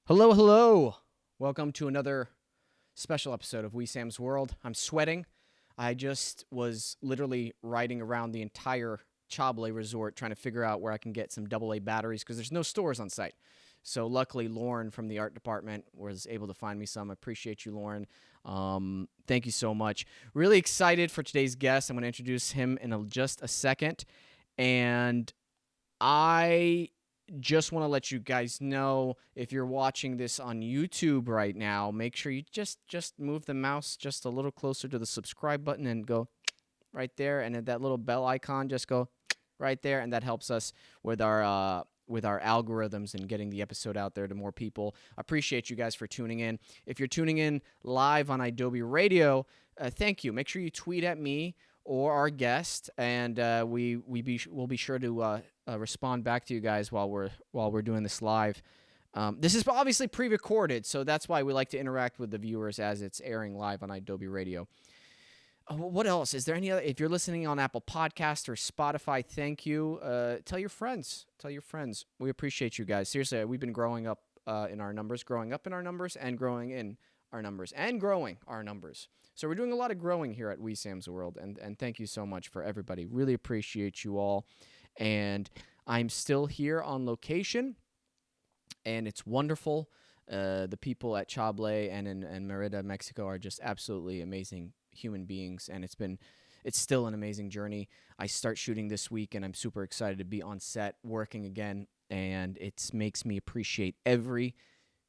Hello, hello. Welcome to another special episode of Wesam's World. I'm sweating. I just was literally riding around the entire Chablé resort trying to figure out where I can get some AA batteries because there's no stores on site. So luckily, Lauren from the art department was able to find me some. I appreciate you, Lauren. Thank you so much. Really excited for today's guest. I'm going to introduce him in just a second. And I just want to let you guys know, if you're watching this on YouTube right now, make sure you just move the mouse just a little closer to the subscribe button and go right there, and that little bell icon, just go right there, and that helps us with our algorithms and getting the episode out there to more people. I appreciate you guys for tuning in. If you're tuning in live on Adobe Radio, thank you. Make sure you tweet at me or our guest, and we'll be sure to respond back to you guys while we're doing this live. This is obviously pre-recorded, so that's why we like to interact with the viewers as it's airing live on Adobe Radio. What else? Is there any other? If you're listening on Apple Podcast or Spotify, thank you. Tell your friends. Tell your friends. We appreciate you guys. Seriously, we've been growing up in our numbers, and growing in our numbers, and growing our numbers. So we're doing a lot of growing here at Wesam's World, and thank you so much for everybody. Really appreciate you all. And I'm still here on location, and it's wonderful. The people at Chablé and in Merida, Mexico are just absolutely amazing human beings, and it's still an amazing journey. I start shooting this week, and I'm super excited to be on set working again, and it makes me appreciate every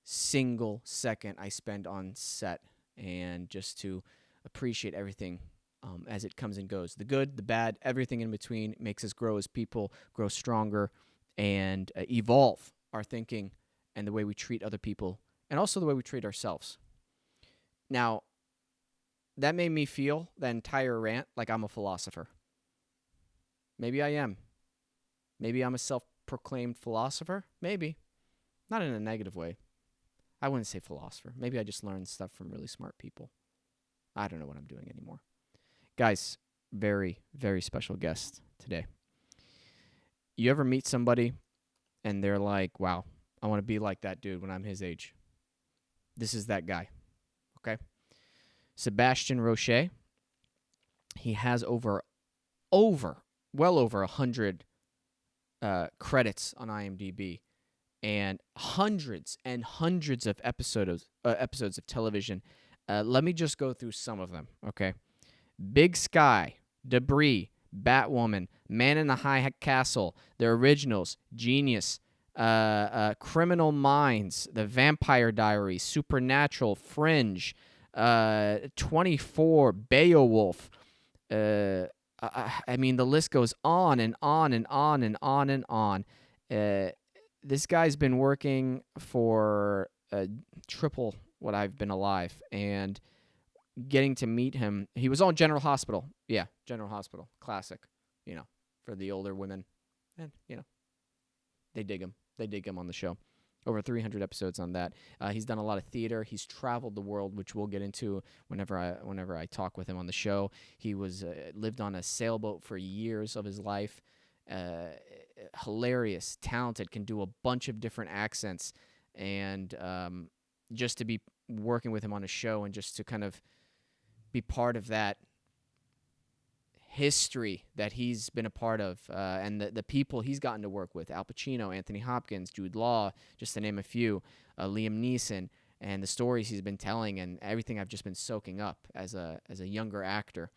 single second I spend on set, and just to appreciate everything as it comes and goes. The good, the bad, everything in between makes us grow as people, grow stronger, and evolve our thinking and the way we treat other people, and also the way we treat ourselves. Now, that made me feel, that entire rant, like I'm a philosopher. Maybe I am. Maybe I'm a self-proclaimed philosopher. Maybe. Not in a negative way. I wouldn't say philosopher. Maybe I just learned stuff from really smart people. I don't know what I'm doing anymore. Guys, very, very special guest today. You ever meet somebody and they're like, wow, I want to be like that dude when I'm his age? This is that guy. Okay? Sebastian Roche. He has well over 100 credits on IMDb, and hundreds and hundreds of episodes of television. Let me just go through some of them, okay? Big Sky, Debris, Batwoman, Man in the High Castle, The Originals, Genius, Criminal Minds, The Vampire Diaries, Supernatural, Fringe, 24, Beowulf. I mean, the list goes on and on and on and on and on. This guy's been working for triple what I've been alive, and getting to meet him. He was on General Hospital. Yeah, General Hospital. Classic, for the older women. And, they dig him. They dig him on the show. Over 300 episodes on that. He's done a lot of theater. He's traveled the world, which we'll get into whenever I talk with him on the show. He was lived on a sailboat for years of his life. Hilarious, talented, can do a bunch of different accents, and just to be working with him on a show and just to kind of be part of that history that he's been a part of, and the people he's gotten to work with: Al Pacino, Anthony Hopkins, Jude Law, just to name a few, Liam Neeson, and the stories he's been telling, and everything I've just been soaking up as a younger actor.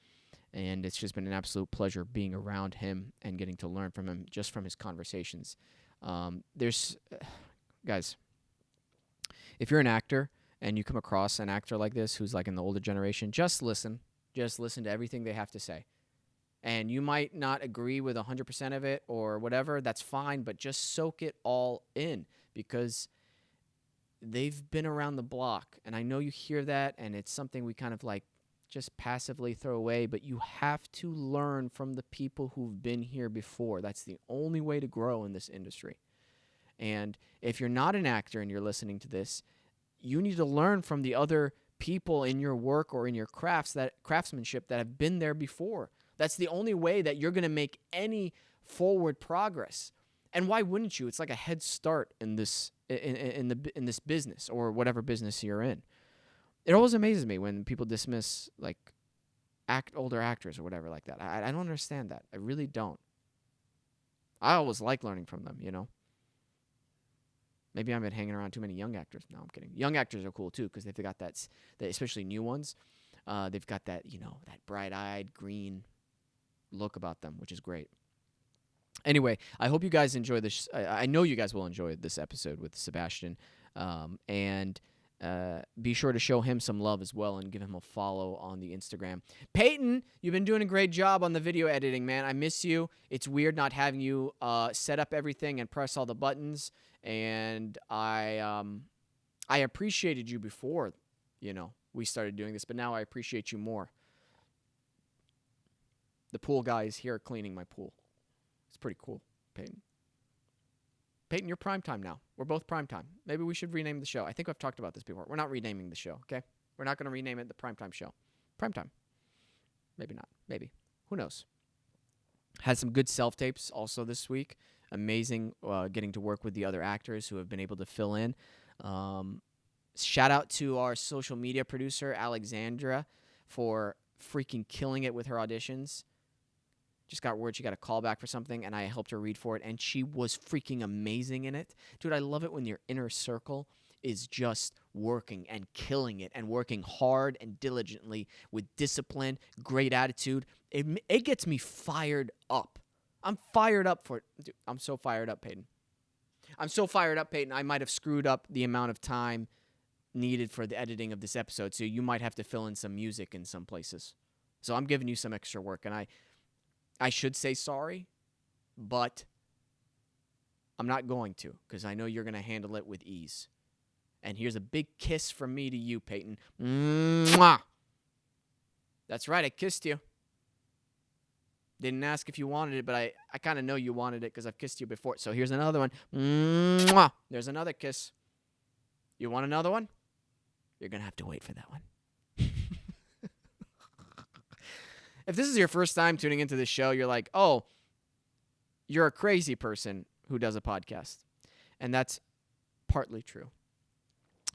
And it's just been an absolute pleasure being around him and getting to learn from him just from his conversations. Guys, if you're an actor and you come across an actor like this who's like in the older generation, just listen. Just listen to everything they have to say. And you might not agree with 100% of it or whatever, that's fine, but just soak it all in, because they've been around the block. And I know you hear that, and it's something we kind of like just passively throw away, but you have to learn from the people who've been here before. That's the only way to grow in this industry. And if you're not an actor and you're listening to this, you need to learn from the other people in your work or in your craftsmanship that have been there before. That's the only way that you're going to make any forward progress. And why wouldn't you? It's like a head start in this business or whatever business you're in. It always amazes me when people dismiss like older actors or whatever like that. I don't understand that. I really don't. I always like learning from them, you know. Maybe I've been hanging around too many young actors. No, I'm kidding. Young actors are cool too because they've got that, especially new ones. They've got that, that bright-eyed green look about them, which is great. Anyway, I hope you guys enjoy this. I know you guys will enjoy this episode with Sebastian, and be sure to show him some love as well and give him a follow on the Instagram. Peyton, you've been doing a great job on the video editing, man. I miss you. It's weird not having you set up everything and press all the buttons, and I appreciated you before, we started doing this, but now I appreciate you more. The pool guy is here cleaning my pool. It's pretty cool, Peyton. Peyton, you're primetime now. We're both primetime. Maybe we should rename the show. I think I've talked about this before. We're not renaming the show, okay? We're not going to rename it the Primetime Show. Primetime. Maybe not. Maybe. Who knows? Had some good self-tapes also this week. Amazing getting to work with the other actors who have been able to fill in. Shout out to our social media producer, Alexandra, for freaking killing it with her auditions. Just got word she got a call back for something, and I helped her read for it, and she was freaking amazing in it. Dude, I love it when your inner circle is just working and killing it and working hard and diligently with discipline, great attitude. It gets me fired up. I'm fired up for it. Dude, I'm so fired up, Peyton. I'm so fired up, Peyton. I might have screwed up the amount of time needed for the editing of this episode, so you might have to fill in some music in some places. So I'm giving you some extra work, and I should say sorry, but I'm not going to because I know you're going to handle it with ease. And here's a big kiss from me to you, Peyton. Mwah! That's right, I kissed you. Didn't ask if you wanted it, but I kind of know you wanted it because I've kissed you before. So here's another one. Mwah! There's another kiss. You want another one? You're going to have to wait for that one. If this is your first time tuning into this show, you're like, oh, you're a crazy person who does a podcast. And that's partly true.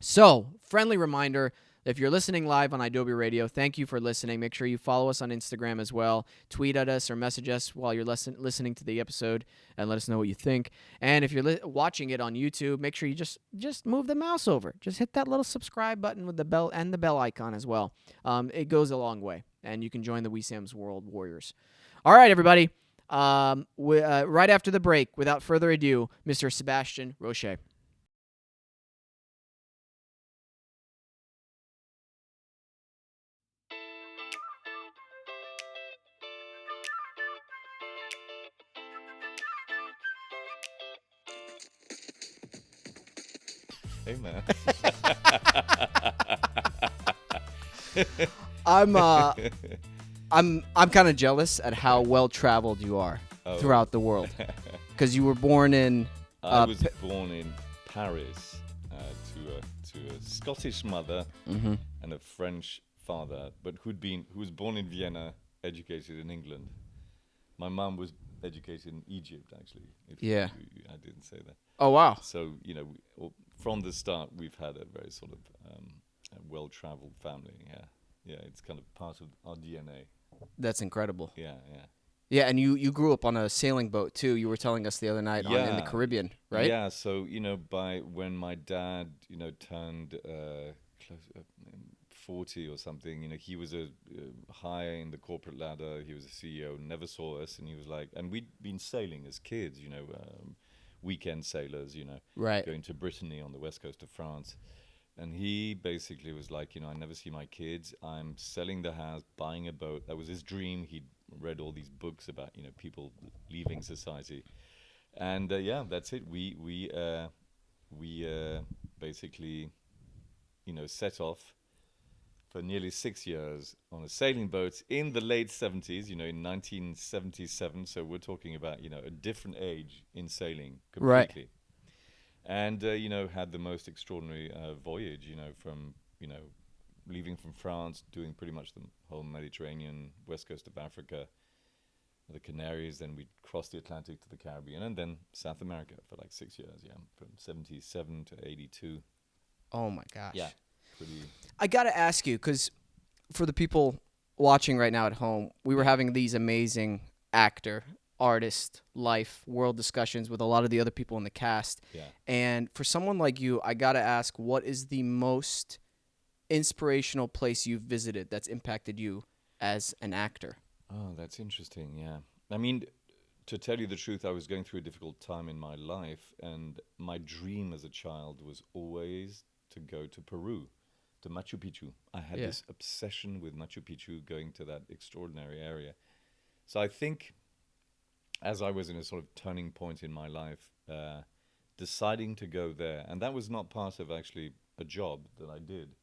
So, friendly reminder, if you're listening live on Adobe Radio, thank you for listening. Make sure you follow us on Instagram as well. Tweet at us or message us while you're listening to the episode and let us know what you think. And if you're watching it on YouTube, make sure you just move the mouse over. Just hit that little subscribe button with the bell and the bell icon as well. It goes a long way, and you can join the Wesam's World Warriors. All right, everybody. Right after the break, without further ado, Mr. Sebastian Roche. Hey, man. I'm kind of jealous at how well traveled you are throughout the world, because you were born in. I was born in Paris to a Scottish mother and a French father, but who was born in Vienna, educated in England. My mum was educated in Egypt, actually. I didn't say that. Oh wow! So from the start, we've had a very sort of well-traveled family. Yeah, it's kind of part of our DNA. That's incredible. Yeah. Yeah, and you grew up on a sailing boat too. You were telling us the other night in the Caribbean, right? Yeah. So by when my dad turned 40 or something, he was high in the corporate ladder. He was a CEO. Never saw us, and he was like, and we'd been sailing as kids, weekend sailors, right, going to Brittany on the west coast of France. And he basically was like, I never see my kids. I'm selling the house, buying a boat. That was his dream. He'd read all these books about, people leaving society. And that's it. We basically, set off for nearly 6 years on a sailing boat in the late 70s, in 1977. So we're talking about, a different age in sailing completely. Right. And, had the most extraordinary voyage, from, leaving from France, doing pretty much the whole Mediterranean, west coast of Africa, the Canaries, then we crossed the Atlantic to the Caribbean, and then South America for like 6 years. Yeah, from 77 to 82. Oh my gosh. Yeah, pretty. I got to ask you, because for the people watching right now at home, we were having these amazing actor, artist, life, world discussions with a lot of the other people in the cast. Yeah. And for someone like you, I got to ask, what is the most inspirational place you've visited that's impacted you as an actor? Oh, that's interesting. Yeah. I mean, to tell you the truth, I was going through a difficult time in my life, and my dream as a child was always to go to Peru, to Machu Picchu. I had Yeah. this obsession with Machu Picchu, going to that extraordinary area. So I think as I was in a sort of turning point in my life, deciding to go there, and that was not part of actually a job that I did.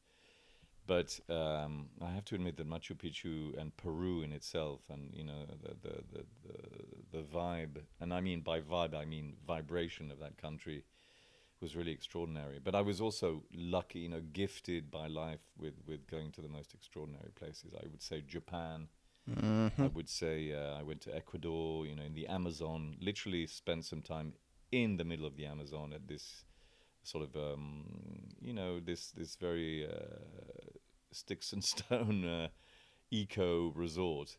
But I have to admit that Machu Picchu and Peru in itself, and the vibe, and I mean by vibe I mean vibration of that country, was really extraordinary. But I was also lucky, gifted by life with going to the most extraordinary places. I would say Japan. I would say I went to Ecuador. In the Amazon. Literally spent some time in the middle of the Amazon at this sort of this very sticks and stone eco resort.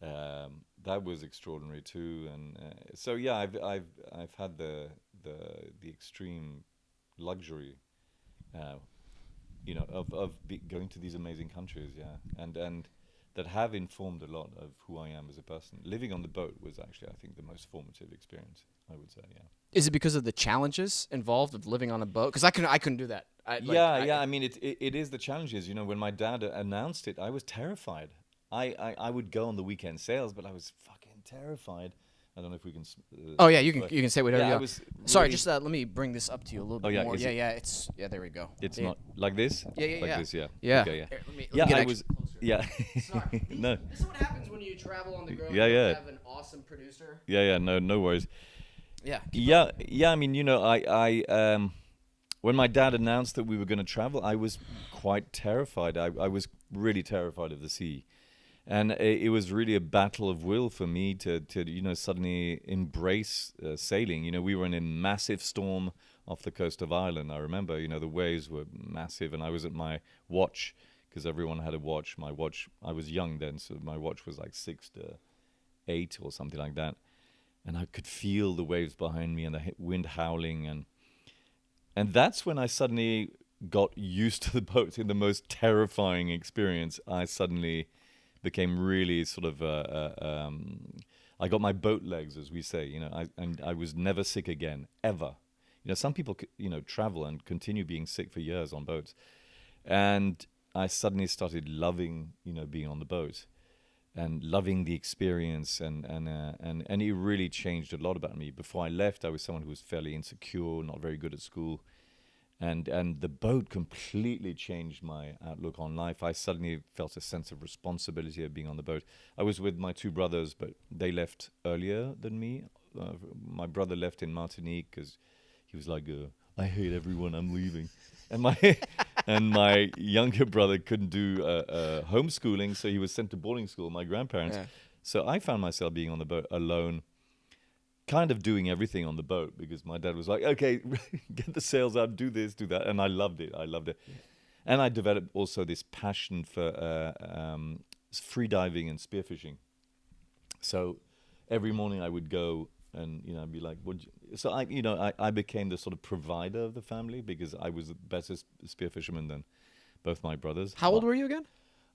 That was extraordinary too, and so yeah, I've had the extreme luxury, of going to these amazing countries, yeah, and that have informed a lot of who I am as a person. Living on the boat was actually, I think, the most formative experience, I would say, yeah. Is it because of the challenges involved of living on a boat? Because I couldn't do that. I mean, it is the challenges. When my dad announced it, I was terrified. I would go on the weekend sails, but I was fucking terrified. I don't know if we can. Oh yeah, you can say whatever. Yeah, you I want. was Sorry, really- just let me bring this up to you a little bit yeah, more. is Yeah, it- yeah. There we go. It's Yeah. not like this. Yeah. Like this, yeah. Yeah. Okay, yeah. Here, let me Yeah, get I actually was. closer. Yeah. Sorry. No. This is what happens when you travel on the go. Yeah, You yeah. have an awesome producer. Yeah. No worries. Yeah. Yeah. I mean, when my dad announced that we were going to travel, I was quite terrified. I was really terrified of the sea. And it was really a battle of will for me to suddenly embrace sailing. We were in a massive storm off the coast of Ireland. I remember, the waves were massive, and I was at my watch, because everyone had a watch. My watch, I was young then, so my watch was like 6 to 8 or something like that. And I could feel the waves behind me and the wind howling. And that's when I suddenly got used to the boat. In the most terrifying experience, I suddenly became really sort of I got my boat legs, as we say. I was never sick again, ever. Some people travel and continue being sick for years on boats, and I suddenly started loving being on the boat and loving the experience, and it really changed a lot about me. Before I left, I was someone who was fairly insecure, not very good at school. And the boat completely changed my outlook on life. I suddenly felt a sense of responsibility of being on the boat. I was with my two brothers, but they left earlier than me. My brother left in Martinique because he was like, I hate everyone, I'm leaving. And my younger brother couldn't do homeschooling, so he was sent to boarding school, my grandparents. Yeah. So I found myself being on the boat alone, kind of doing everything on the boat, because my dad was like, okay, get the sails out, do this, do that. And I loved it. Yeah. And I developed also this passion for free diving and spearfishing. So every morning I would go and, I'd be like, so I became the sort of provider of the family, because I was the better spear fisherman than both my brothers. How old were you again?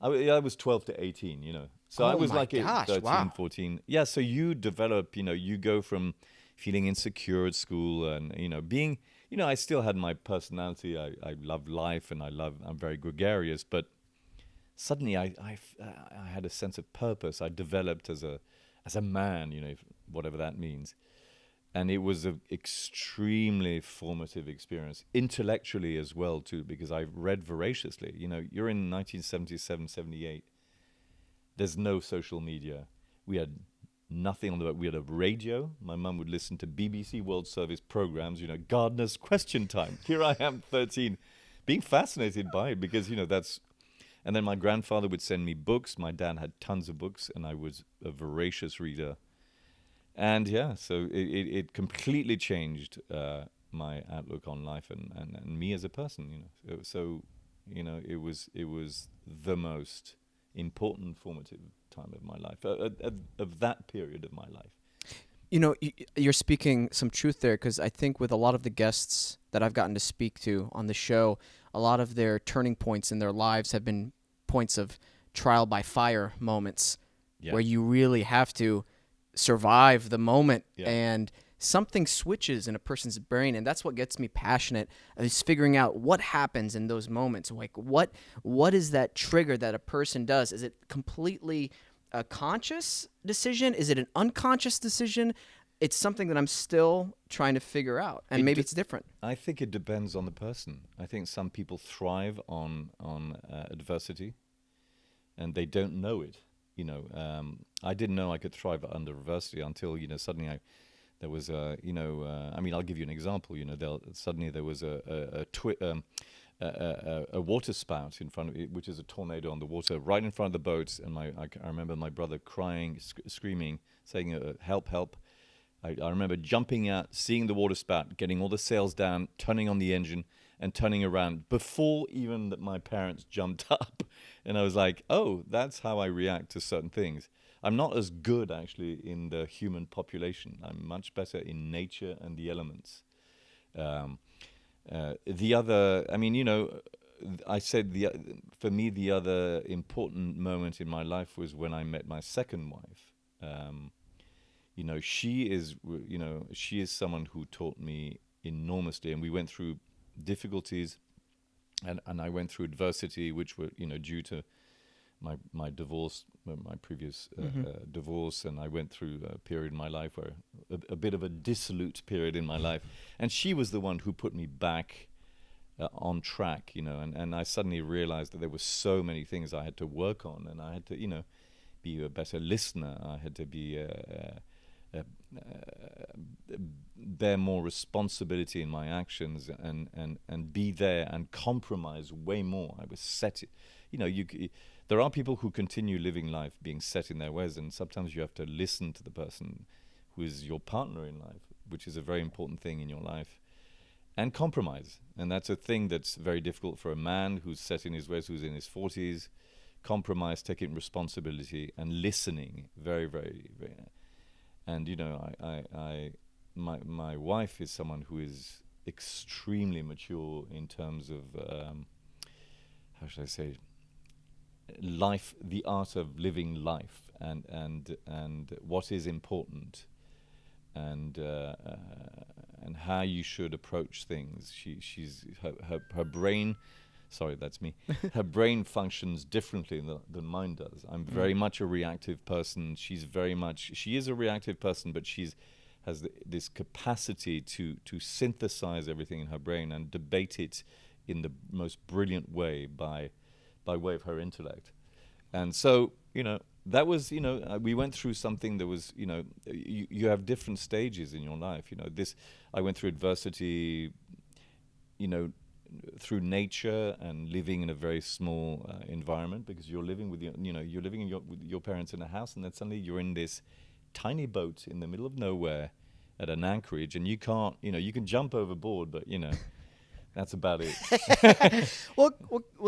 I was 12 to 18, So I was like 13, wow. 14. Yeah, so you develop, you go from feeling insecure at school and, being, I still had my personality. I love life, and I'm very gregarious, but suddenly I had a sense of purpose. I developed as a man, whatever that means. And it was an extremely formative experience, intellectually as well, too, because I read voraciously. You're in 1977, 78. There's no social media. We had nothing on the boat. We had a radio. My mum would listen to BBC World Service programs, Gardener's Question Time. Here I am, 13, being fascinated by it, because, that's... And then my grandfather would send me books. My dad had tons of books, and I was a voracious reader. And yeah, so it completely changed my outlook on life and me as a person. So it was the most important formative time of my life, of that period of my life. You're speaking some truth there, because I think with a lot of the guests that I've gotten to speak to on the show, a lot of their turning points in their lives have been points of trial by fire moments, Yeah. where you really have to survive the moment, Yeah. and something switches in a person's brain, and that's what gets me passionate, is figuring out what happens in those moments. Like what is that trigger that a person does? Is it completely a conscious decision? Is it an unconscious decision? It's something that I'm still trying to figure out, and maybe it's different. I think it depends on the person. I think some people thrive on adversity, and they don't know it. I didn't know I could thrive under adversity until suddenly there was I mean, I'll give you an example. Suddenly there was a water spout in front of it, which is a tornado on the water right in front of the boat, and I remember my brother crying, screaming, saying help, help. I remember jumping out, seeing the water spout, getting all the sails down, turning on the engine, and turning around before even that my parents jumped up. And I was like, oh, that's how I react to certain things. I'm not as good, actually, in the human population. I'm much better in nature and the elements. The other, I mean, I said for me, the other important moment in my life was when I met my second wife. She is someone who taught me enormously, and we went through difficulties, and I went through adversity, which were due to my divorce, my previous divorce, and I went through a period in my life where a bit of a dissolute period in my life, and she was the one who put me back on track, and I suddenly realized that there were so many things I had to work on, and I had to be a better listener. I had to be bear more responsibility in my actions, and be there and compromise way more. I was set. There are people who continue living life being set in their ways, and sometimes you have to listen to the person who is your partner in life, which is a very important thing in your life, and compromise. And that's a thing that's very difficult for a man who's set in his ways, who's in his 40s. Compromise, taking responsibility, and listening. Very, very, very. And my wife is someone who is extremely mature in terms of how should I say, life, the art of living life, and what is important, and how you should approach things. She's her brain. Sorry, that's me. Her brain functions differently than mine does. I'm very much a reactive person. She is a reactive person, but has this capacity to synthesize everything in her brain and debate it in the most brilliant way by way of her intellect. And so, that was, we went through something that was, you have different stages in your life. I went through adversity, through nature and living in a very small environment, because you're living with you're living with your parents in a house, and then suddenly you're in this tiny boat in the middle of nowhere at an anchorage, and you can't, you can jump overboard, but that's about it. Well,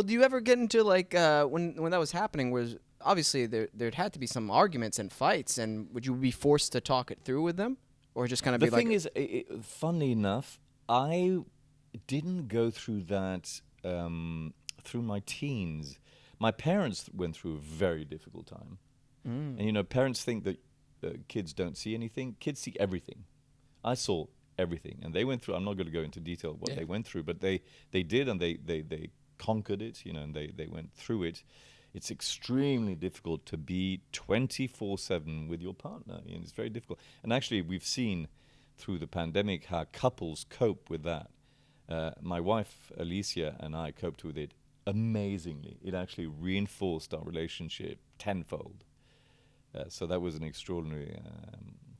do you ever get into like when that was happening? Was obviously there'd had to be some arguments and fights, and would you be forced to talk it through with them, or just kind of The be like? thing is, funnily enough, I didn't go through that through my teens. My parents went through a very difficult time, and parents think that kids don't see anything. Kids see everything. I saw everything, and they went through. I'm not going to go into detail what they went through, but they did, and they conquered it. And they went through it. It's extremely difficult to be 24/7 with your partner. It's very difficult, and actually, we've seen through the pandemic how couples cope with that. My wife Alicia and I coped with it amazingly. It actually reinforced our relationship tenfold. So that was an extraordinary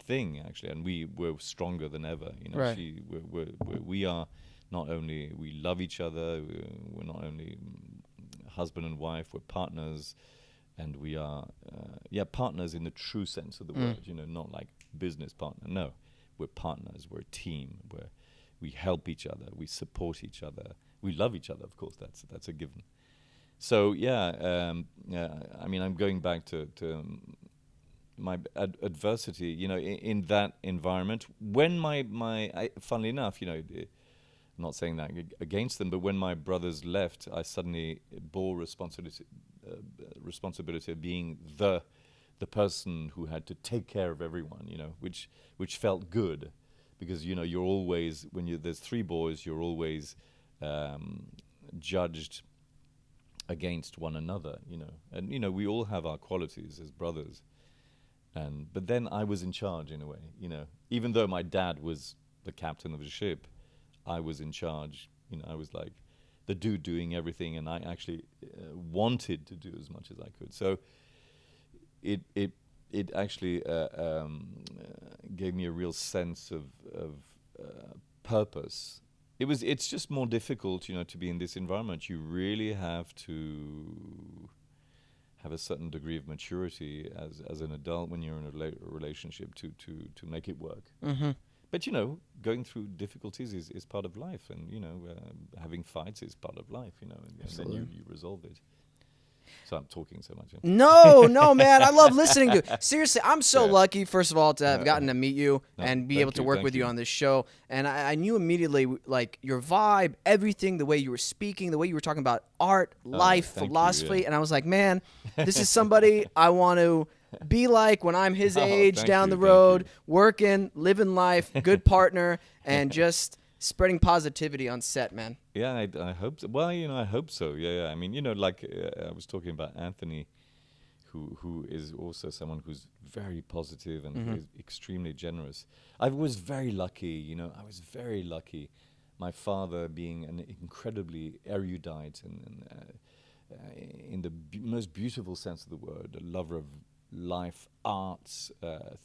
thing, actually, and we were stronger than ever. Right. We are not only, we love each other. We're not only husband and wife. We're partners, and we are partners in the true sense of the word. You know, not like business partner. No, we're partners. We're a team. We help each other. We support each other. We love each other. Of course, that's a given. So I mean, I'm going back to my adversity. You know, in that environment, when funnily enough, you know. Not saying that against them, but when my brothers left, I suddenly bore responsibility of being the person who had to take care of everyone, you know, which felt good, because you know you're always there's three boys, you're always judged against one another, you know, and you know we all have our qualities as brothers, but then I was in charge in a way, you know, even though my dad was the captain of the ship. I was in charge, you know, I was like the dude doing everything, and I actually wanted to do as much as I could. So it actually gave me a real sense of purpose. It's just more difficult, you know, to be in this environment. You really have to have a certain degree of maturity as an adult when you're in a relationship to make it work. Mm-hmm. But, you know, going through difficulties is part of life. And, you know, having fights is part of life, you know, and then you resolve it. So I'm talking so much. No, man. I love listening to it. Seriously, I'm so lucky, first of all, to have gotten to meet you and be able to work with you on this show. And I knew immediately, like, your vibe, everything, the way you were speaking, the way you were talking about art, life, philosophy. And I was like, man, this is somebody I want to be like when I'm his age, down the road, working, living life, good partner, and just spreading positivity on set, man. Yeah, I hope so. Well, you know, I hope so. Yeah. I mean, you know, like I was talking about Anthony, who is also someone who's very positive and who is extremely generous. I was very lucky, you know, My father being an incredibly erudite and in the most beautiful sense of the word, a lover of life, arts,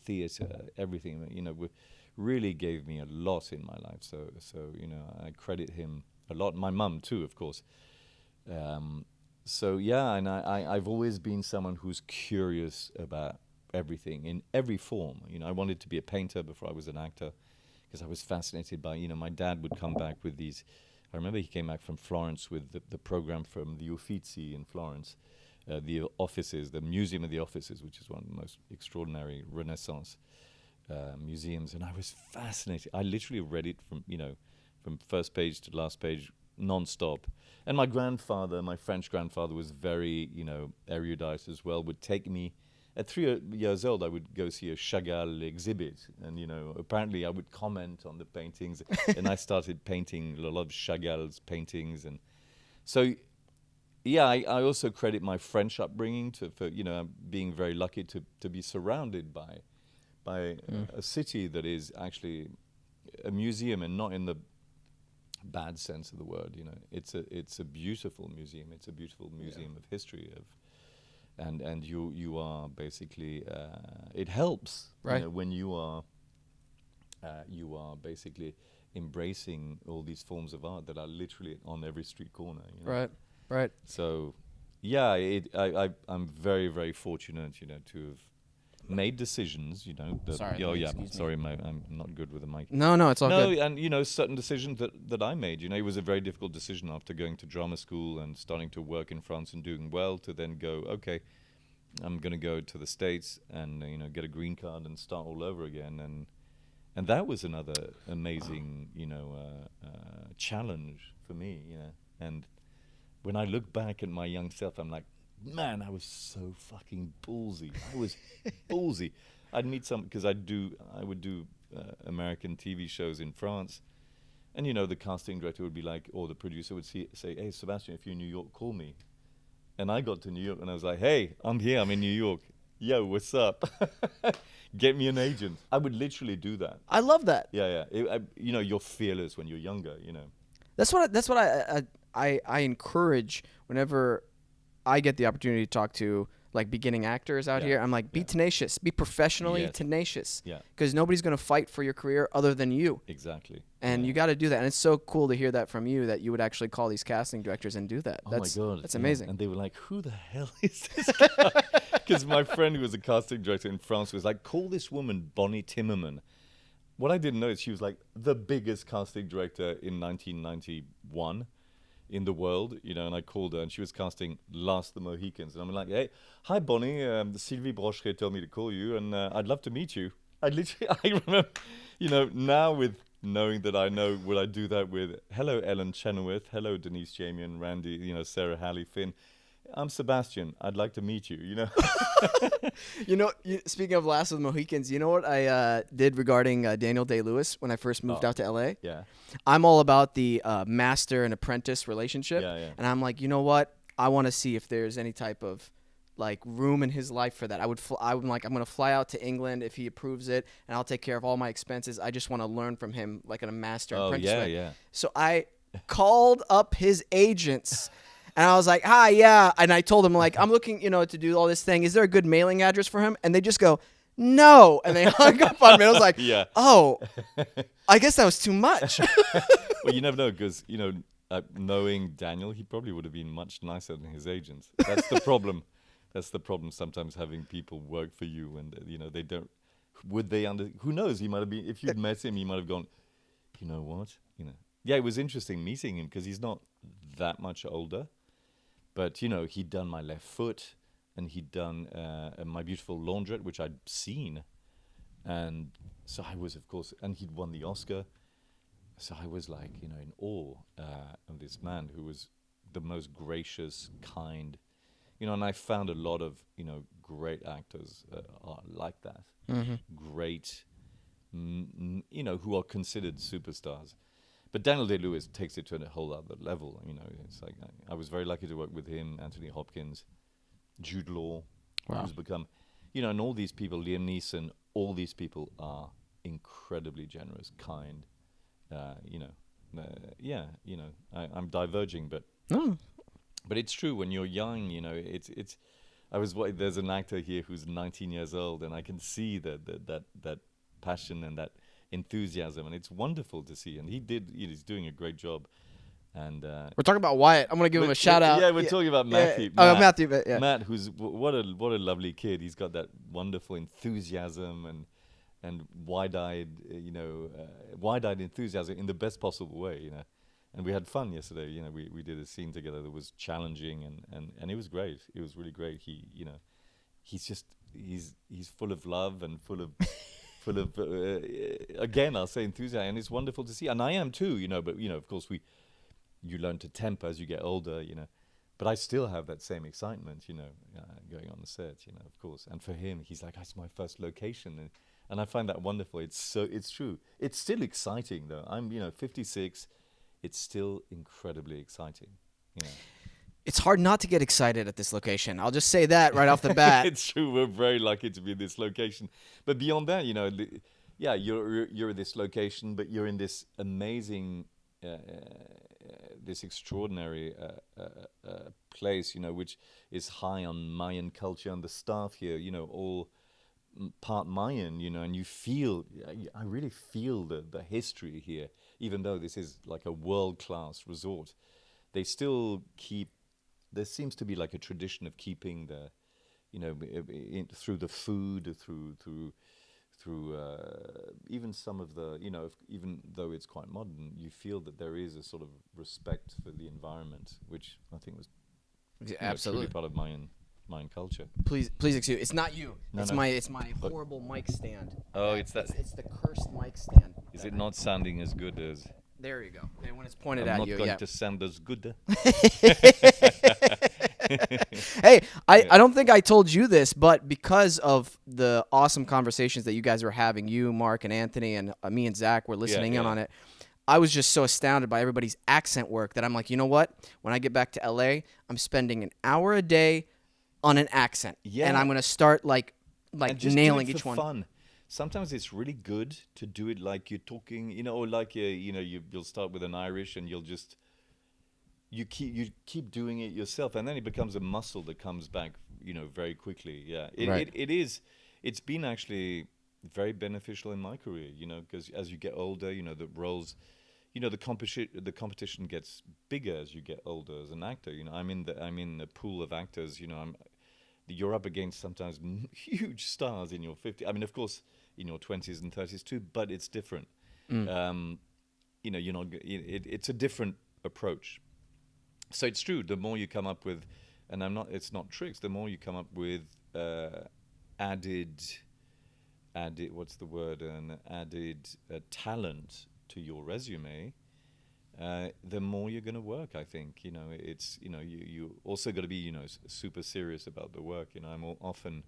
theatre, everything, you know, really gave me a lot in my life. So you know, I credit him a lot. My mum too, of course. So yeah, and I've always been someone who's curious about everything in every form. You know, I wanted to be a painter before I was an actor, because I was fascinated by, you know, my dad would come back with these. I remember he came back from Florence with the program from the Uffizi in Florence. The offices, the Museum of the Offices, which is one of the most extraordinary Renaissance museums, and I was fascinated. I literally read it from first page to last page, non-stop. And my French grandfather, was very, you know, erudite as well. Would take me at 3 years old. I would go see a Chagall exhibit, and you know, apparently I would comment on the paintings, and I started painting a lot of Chagall's paintings, and so. Yeah, I also credit my French upbringing for you know, being very lucky to be surrounded by a city that is actually a museum, and not in the bad sense of the word. You know, it's a beautiful museum. It's a beautiful museum of history and you are basically it helps, right, you know, when you are basically embracing all these forms of art that are literally on every street corner. You know? Right. So, yeah, I'm very, very fortunate, you know, to have made decisions, you know. Sorry, I'm not good with the mic. No, it's all good. No, and, you know, certain decisions that I made. You know, it was a very difficult decision after going to drama school and starting to work in France and doing well, to then go, okay, I'm going to go to the States and, you know, get a green card and start all over again. And that was another amazing, you know, challenge for me, you know. And when I look back at my young self, I'm like, man, I was so fucking ballsy. I was ballsy. I'd meet because I would do American TV shows in France, and you know, the casting director would be like, or the producer would say, hey, Sebastian, if you're in New York, call me. And I got to New York, and I was like, hey, I'm here. I'm in New York. Yo, what's up? Get me an agent. I would literally do that. I love that. Yeah. You know, you're fearless when you're younger. You know. That's what I encourage whenever I get the opportunity to talk to like beginning actors out Yeah. here. I'm like, be Yeah. tenacious, be professionally Yes. tenacious, Yeah. because nobody's gonna fight for your career other than you. Exactly. And Yeah. you got to do that. And it's so cool to hear that from you, that you would actually call these casting directors and do that. Oh That's my god! That's yeah. amazing. And they were like, "Who the hell is this guy?" Because my friend who was a casting director in France was like, "Call this woman Bonnie Timmerman." What I didn't know is she was like the biggest casting director in 1991 in the world, you know. And I called her, and she was casting Last the Mohicans, and I'm like, "Hey, hi Bonnie, Sylvie Brocheret told me to call you, and I'd love to meet you." I literally, I remember, you know, now with knowing that I know, would I do that with, hello Ellen Chenoweth, hello Denise Jamian, Randy, you know, Sarah Halley Finn. I'm Sebastian. I'd like to meet you. You know. You know, speaking of Last of the Mohicans, you know what I did regarding Daniel Day-Lewis when I first moved out to LA? Yeah. I'm all about the master and apprentice relationship. Yeah, yeah. And I'm like, you know what? I want to see if there's any type of like room in his life for that. I'm like, I'm going to fly out to England if he approves it, and I'll take care of all my expenses. I just want to learn from him like in a master and Oh apprentice yeah, way. yeah. So I called up his agents. And I was like, hi, yeah. And I told him, like, I'm looking, you know, to do all this thing. Is there a good mailing address for him? And they just go, no. And they hung up on me. I was like, Yeah. oh, I guess that was too much. Well, you never know, because, you know, knowing Daniel, he probably would have been much nicer than his agents. That's the problem. That's the problem. Sometimes having people work for you, and you know, they don't. Would they who knows? He might have been. If you'd met him, he might have gone, you know what? You know. Yeah, it was interesting meeting him, because he's not that much older. But, you know, he'd done My Left Foot, and he'd done My Beautiful Laundrette, which I'd seen. And so I was, of course, and he'd won the Oscar. So I was like, you know, in awe of this man who was the most gracious, kind, you know. And I found a lot of, you know, great actors are like that. Mm-hmm. Great, you know, who are considered superstars. But Daniel Day-Lewis takes it to a whole other level. You know, it's like I was very lucky to work with him, Anthony Hopkins, Jude Law, Wow. who's become, you know, and all these people, Liam Neeson, all these people are incredibly generous, kind. You know, yeah, you know, I'm diverging, but No. but it's true. When you're young, you know, it's. There's an actor here who's 19 years old, and I can see that passion and that enthusiasm, and it's wonderful to see. And he's doing a great job. And We're talking about Wyatt. I'm going to give him a shout out. Yeah, we're talking about Matthew. Oh, Matthew, but yeah. Matt, who's what a lovely kid. He's got that wonderful enthusiasm and wide-eyed, wide-eyed enthusiasm in the best possible way, you know. And we had fun yesterday. You know, we did a scene together that was challenging, and it was great. It was really great. He, you know, he's full of love and full of again, I'll say enthusiasm, and it's wonderful to see. And I am too, you know. But you know, of course, you learn to temper as you get older, you know. But I still have that same excitement, you know, going on the set, you know, of course. And for him, he's like, it's my first location, and I find that wonderful. It's true. It's still exciting though. I'm, you know, 56. It's still incredibly exciting, you know. It's hard not to get excited at this location. I'll just say that right off the bat. It's true. We're very lucky to be in this location. But beyond that, you know, you're in this location, but you're in this amazing, this extraordinary place, you know, which is high on Mayan culture, and the staff here, you know, all part Mayan, you know, and I really feel the history here, even though this is like a world-class resort. They still keep. There seems to be like a tradition of keeping the, you know, through the food, through even some of the, you know, even though it's quite modern, you feel that there is a sort of respect for the environment, which I think was Absolutely truly part of Mayan culture. Please excuse. It's not you. No, it's no. my horrible mic stand. Oh, it's that. It's the cursed mic stand. Is it not sounding as good as? There you go. And when it's pointed I'm at not you, going yeah. to sound as good. Hey, I don't think I told you this, but because of the awesome conversations that you guys were having, you, Mark, and Anthony, and me and Zach were listening in on it, I was just so astounded by everybody's accent work that I'm like, you know what? When I get back to LA, I'm spending an hour a day on an accent. Yeah. And I'm going to start like And just nailing do it each for one. fun. Sometimes it's really good to do it like you're talking, you know, or like you'll start with an Irish, and you keep doing it yourself, and then it becomes a muscle that comes back very quickly. Yeah, Right. it is. It's been actually very beneficial in my career, because as you get older, the roles, the competition gets bigger as you get older as an actor. I'm in the pool of actors. You're up against sometimes huge stars in your 50s. I mean, of course, in your 20s and 30s too, but it's different. Mm. You're not. It's a different approach. So it's true. The more you come up with, and it's not tricks. The more you come up with added, what's the word? An added talent to your resume, the more you're going to work. I think it's you also got to be super serious about the work. I'm often,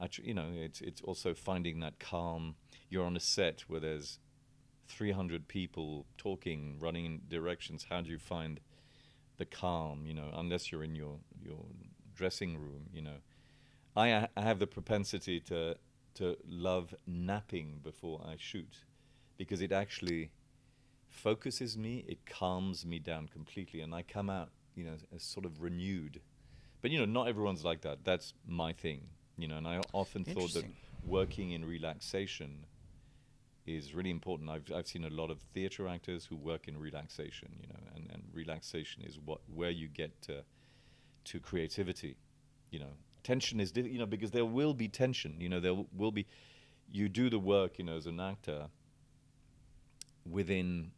actually, it's also finding that calm. You're on a set where there's 300 people talking, running in directions. How do you find the calm? Unless you're in your dressing room. I have the propensity to love napping before I shoot, because it actually focuses me, it calms me down completely, and I come out, as sort of renewed. But not everyone's like that. That's my thing, and I often thought that Interesting. working in relaxation is really important. I've seen a lot of theater actors who work in relaxation, and relaxation is where you get to creativity. Tension is because there will be tension. There will be. You do the work, as an actor within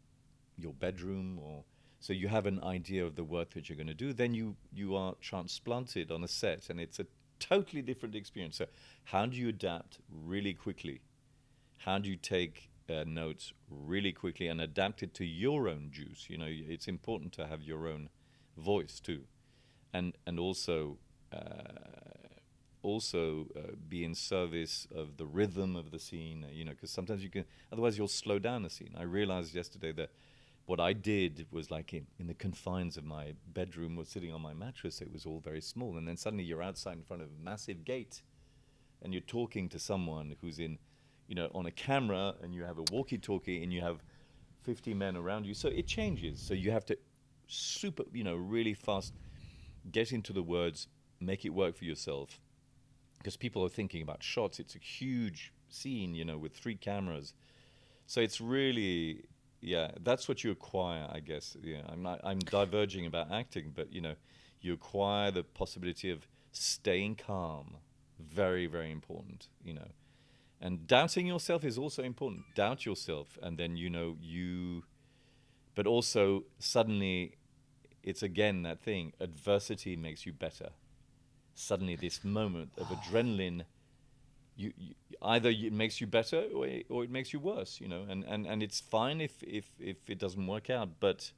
your bedroom, or so you have an idea of the work that you're going to do. Then you are transplanted on a set, and it's a totally different experience. So how do you adapt really quickly? How do you take notes really quickly and adapt it to your own juice? It's important to have your own voice too, and be in service of the rhythm of the scene. Because sometimes otherwise you'll slow down the scene. I realized yesterday that what I did was like in the confines of my bedroom, was sitting on my mattress. It was all very small, and then suddenly you're outside in front of a massive gate, and you're talking to someone who's on a camera, and you have a walkie-talkie, and you have 50 men around you. So it changes. So you have to really fast get into the words, make it work for yourself, because people are thinking about shots. It's a huge scene, with 3 cameras. So it's really, yeah, that's what you acquire, I guess. Yeah, I'm diverging about acting, but you acquire the possibility of staying calm. Very, very important. And doubting yourself is also important. Doubt yourself, and then but also suddenly, it's again that thing. Adversity makes you better. Suddenly, this moment of adrenaline, you either it makes you better, or it makes you worse. And it's fine if it doesn't work out. But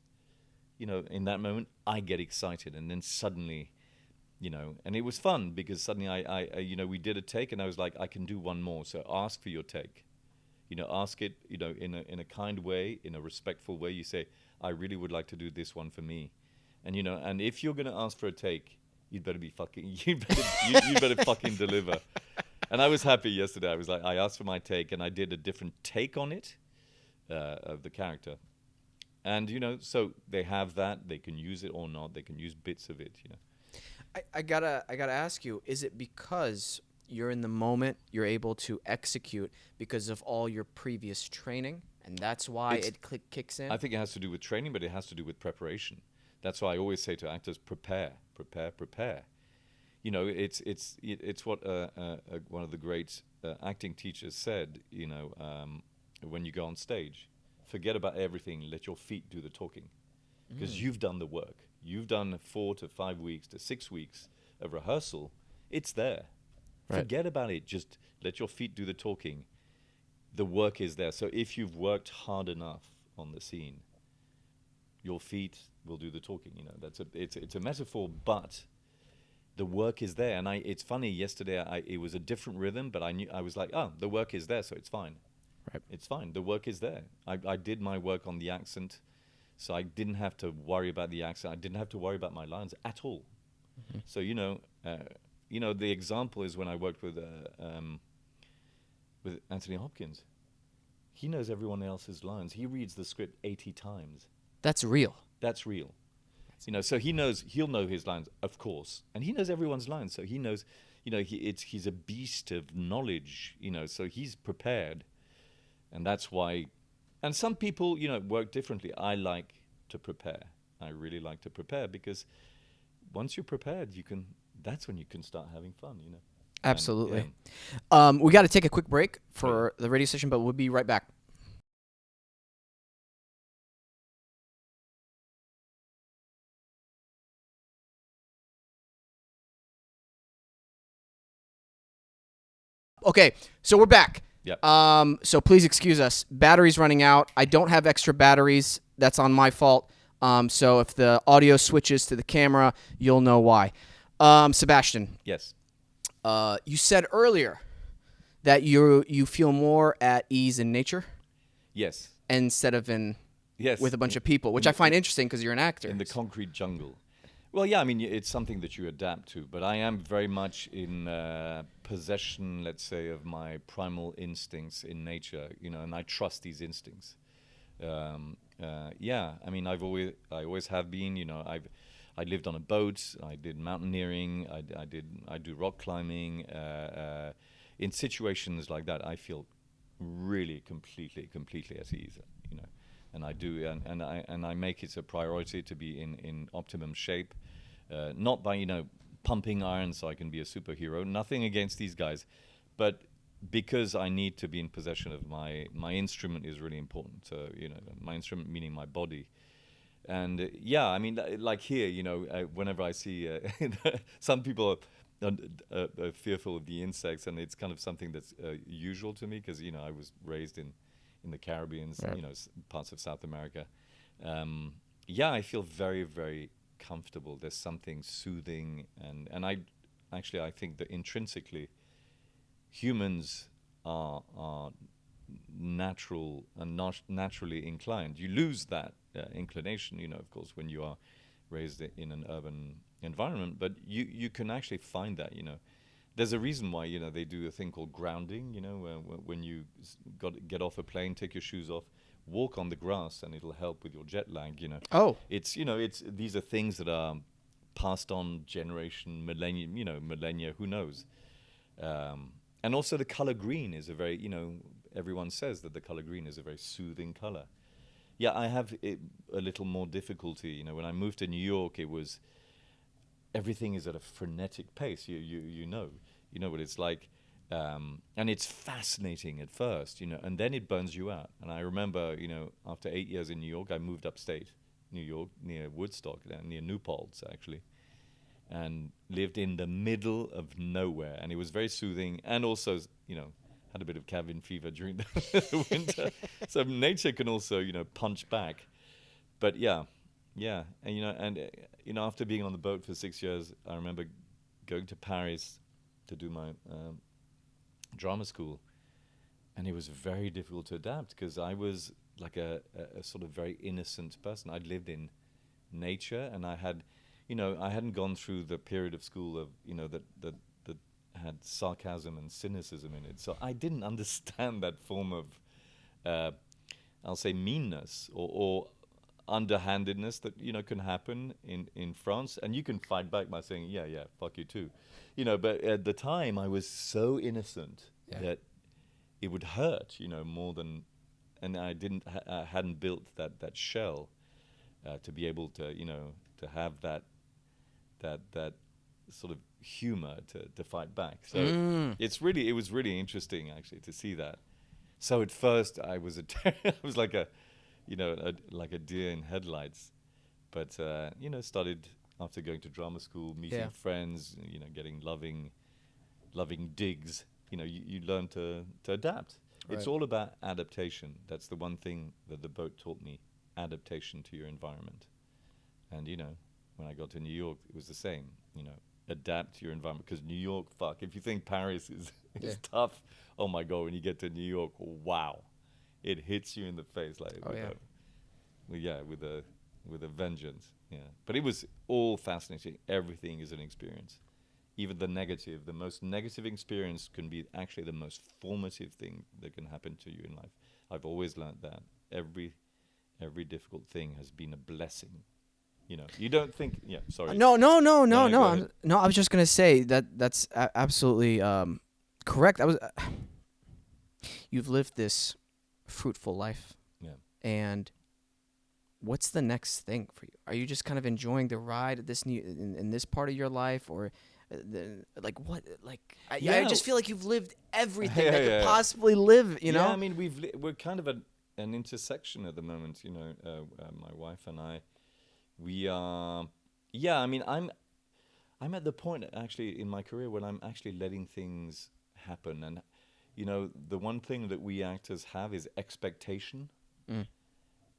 in that moment, I get excited, and then suddenly, and it was fun, because suddenly I we did a take, and I was like, I can do one more. So ask for your take. Ask it, in a kind way, in a respectful way. You say, I really would like to do this one for me, and if you're gonna ask for a take, you'd better be fucking, you better fucking deliver. And I was happy yesterday. I was like, I asked for my take, and I did a different take on it, of the character, and so they have that. They can use it or not. They can use bits of it. I gotta ask you, is it because you're in the moment, you're able to execute because of all your previous training, and that's why it kicks in? I think it has to do with training, but it has to do with preparation. That's why I always say to actors, prepare, prepare, prepare. It's what one of the great acting teachers said. When you go on stage, forget about everything. Let your feet do the talking, because you've done the work. You've done 4 to 5 weeks to 6 weeks of rehearsal. It's there. Right. Forget about it. Just let your feet do the talking. The work is there. So if you've worked hard enough on the scene, your feet will do the talking. It's a metaphor, but the work is there. And it's funny. Yesterday, it was a different rhythm, but I was like, oh, the work is there, so it's fine. Right. It's fine. The work is there. I did my work on the accent, so I didn't have to worry about the accent. I didn't have to worry about my lines at all. Mm-hmm. So the example is when I worked with Anthony Hopkins. He knows everyone else's lines. He reads the script 80 times. That's real. That's real. So he'll know his lines, of course, and he knows everyone's lines. So he knows, he's a beast of knowledge, so he's prepared, and that's why. And some people, work differently. I like to prepare. I really like to prepare because once you're prepared, that's when you can start having fun. Absolutely. And, yeah. We got to take a quick break for the radio station, but we'll be right back. Okay, so we're back. Yep. So please excuse us. Battery's running out. I don't have extra batteries. That's on my fault. So if the audio switches to the camera, you'll know why. Sebastian. Yes. You said earlier that you feel more at ease in nature. Yes. Instead of with a bunch of people, which I find interesting because you're an actor. In the concrete jungle. Well, yeah, I mean, it's something that you adapt to, but I am very much in possession, let's say, of my primal instincts in nature, and I trust these instincts. Yeah, I mean, I always have been, I lived on a boat, I did mountaineering, I do rock climbing. In situations like that, I feel really completely at ease, and I do, and I make it a priority to be in optimum shape, not by pumping iron so I can be a superhero. Nothing against these guys, but because I need to be in possession of my instrument is really important. My instrument meaning my body, and yeah, I mean, like here, whenever I see some people are fearful of the insects, and it's kind of something that's usual to me because I was raised in the Caribbean, parts of South America. Yeah, I feel very, very comfortable. There's something soothing, and I think that intrinsically humans are natural and naturally inclined. You lose that inclination, of course, when you are raised in an urban environment, but you can actually find that, There's a reason why they do a thing called grounding. When you get off a plane, take your shoes off, walk on the grass, and it'll help with your jet lag. Oh, it's these are things that are passed on generation, millennia. Who knows? And also the color green is a very everyone says that the color green is a very soothing color. Yeah, I have a little more difficulty. When I moved to New York, it was everything is at a frenetic pace. You know what it's like, and it's fascinating at first, and then it burns you out. And I remember, after 8 years in New York, I moved upstate New York near Woodstock, near New Paltz actually, and lived in the middle of nowhere, and it was very soothing, and also had a bit of cabin fever during the winter. So nature can also punch back, but yeah, and after being on the boat for 6 years, I remember going to Paris to do my drama school, and it was very difficult to adapt because I was like a sort of very innocent person. I'd lived in nature, and I hadn't gone through the period of school of that had sarcasm and cynicism in it, so I didn't understand that form of I'll say meanness or underhandedness that can happen in France, and you can fight back by saying yeah, fuck you too, but at the time I was so innocent that it would hurt more than, and I hadn't built that shell to be able to to have that sort of humor to fight back. So it was really interesting actually to see that. So at first I was I was like a like a deer in headlights, but started after going to drama school, meeting friends, getting loving digs. You learn to adapt. Right. It's all about adaptation. That's the one thing that the boat taught me: adaptation to your environment. And when I got to New York, it was the same. Adapt to your environment, because New York, fuck. If you think Paris is tough, oh my god, when you get to New York, wow, it hits you in the face like with a vengeance. Yeah, but it was all fascinating. Everything is an experience. Even the most negative experience can be actually the most formative thing that can happen to you in life. I've always learned that every difficult thing has been a blessing. You know, you don't think. Yeah, sorry. No, no, no, No, no, no, no. go ahead. No, I was just gonna say that's absolutely correct. I was. You've lived this fruitful life, Yeah. and what's the next thing for you? Are you just kind of enjoying the ride at this new in this part of your life, or like what? Like I Yeah. just feel like you've lived everything Yeah, that could yeah. possibly live. You Yeah, know? I mean, we're kind of at an intersection at the moment. You know, my wife and I, we are. Yeah, I mean, I'm at the point actually in my career when I'm actually letting things happen, and you know, the one thing that we actors have is expectation, Mm.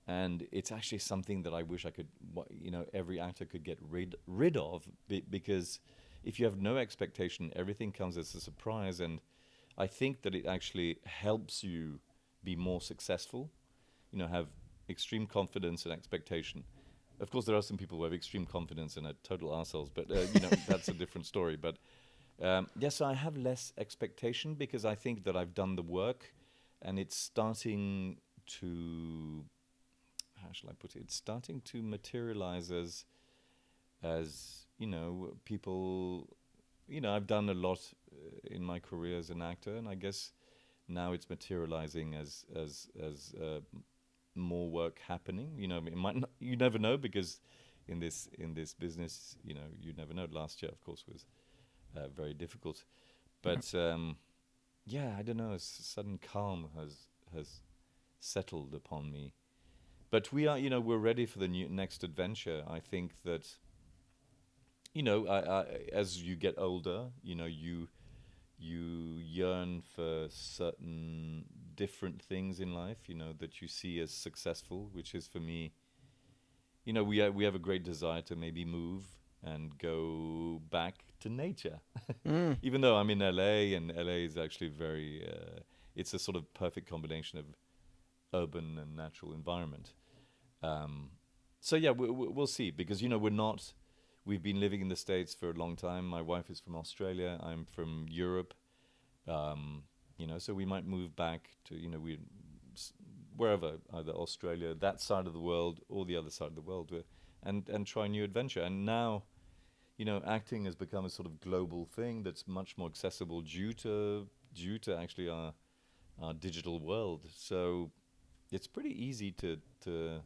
and it's actually something that I wish I could, you know, every actor could get rid of, because if you have no expectation, everything comes as a surprise, and I think that it actually helps you be more successful. You know, have extreme confidence and expectation. Of course, there are some people who have extreme confidence and are total assholes, but you know, that's a different story. But yes, I have less expectation because I think that I've done the work, and it's starting to, how shall I put it? It's starting to materialize as you know, people. You know, I've done a lot in my career as an actor, and I guess now it's materializing as more work happening. You know, it might not, you never know, because in this business, you know, you never know. Last year, of course, was very difficult, but yeah, I don't know. A sudden calm has settled upon me. But we are, you know, we're ready for the next adventure. I think that, you know, as you get older, you know, you yearn for certain different things in life, you know, that you see as successful, which is for me, you know, we have a great desire to maybe move and go back to nature. Mm. Even though I'm in LA, and LA is actually very, it's a sort of perfect combination of urban and natural environment. Um, so yeah, we'll see, because you know, we've been living in the States for a long time. My wife is from Australia. I'm from Europe. Um, you know, so we might move back to, you know, wherever, either Australia, that side of the world, or the other side of the world, and try a new adventure. And now, you know, acting has become a sort of global thing that's much more accessible due to actually our digital world. So it's pretty easy to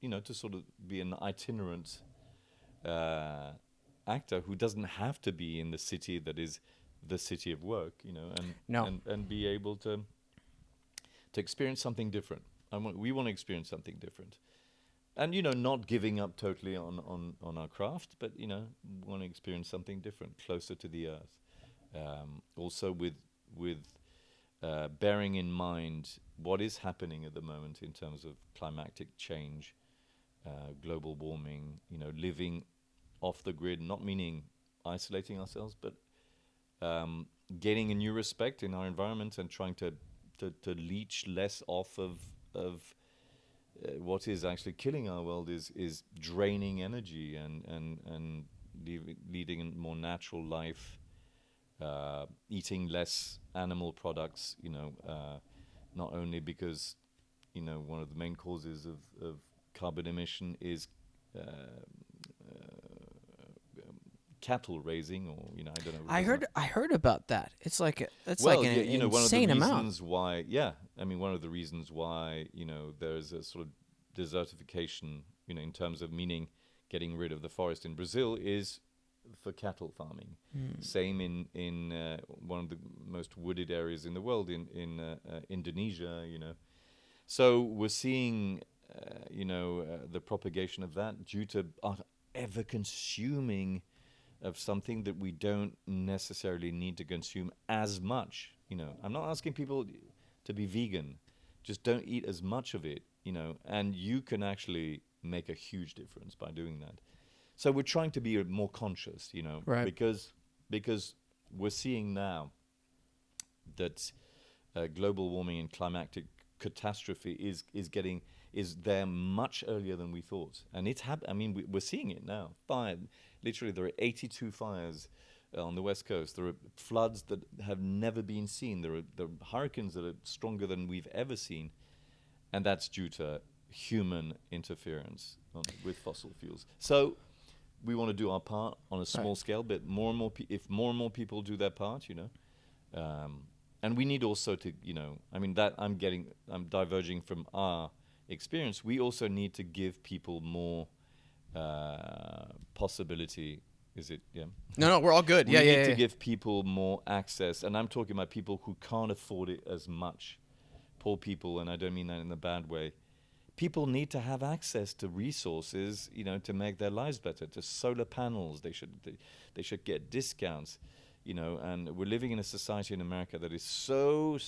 you know, to sort of be an itinerant uh, actor who doesn't have to be in the city that is the city of work, you know, and No. and be able to experience something different. We want to experience something different, and you know, not giving up totally on our craft, but you know, want to experience something different, closer to the earth. Also, with bearing in mind what is happening at the moment in terms of climatic change, global warming, you know, living off the grid, not meaning isolating ourselves, but gaining a new respect in our environment, and trying to leech less off of what is actually killing our world, is draining energy, and leading a more natural life, eating less animal products, you know, not only because, you know, one of the main causes of carbon emission is uh, cattle raising, or you know, I don't know. I heard about that. It's like it's like Well, an yeah, you know, one of the insane amount. reasons why, yeah, I mean, one of the reasons why, you know, there's a sort of desertification, you know, in terms of meaning getting rid of the forest in Brazil, is for cattle farming. Mm. Same in one of the most wooded areas in the world, in Indonesia, you know. So we're seeing, you know, the propagation of that due to our ever consuming of something that we don't necessarily need to consume as much. You know, I'm not asking people to be vegan, just don't eat as much of it. You know, and you can actually make a huge difference by doing that. So we're trying to be more conscious. You know, Right. because we're seeing now that global warming and climatic catastrophe is there much earlier than we thought, and it's I mean, we're seeing it now. Literally, there are 82 fires on the west coast. There are floods that have never been seen. There are hurricanes that are stronger than we've ever seen, and that's due to, human interference with fossil fuels. So we want to do our part on a small scale, but if more and more people do their part, and we need also to, I mean, that I'm diverging from our experience. We also need to give people more possibility. Is it? Yeah. No, we're all good. We need to give people more access, and I'm talking about people who can't afford it as much. Poor people, and I don't mean that in a bad way. People need to have access to resources, to make their lives better. To solar panels, they should get discounts, And we're living in a society in America that is so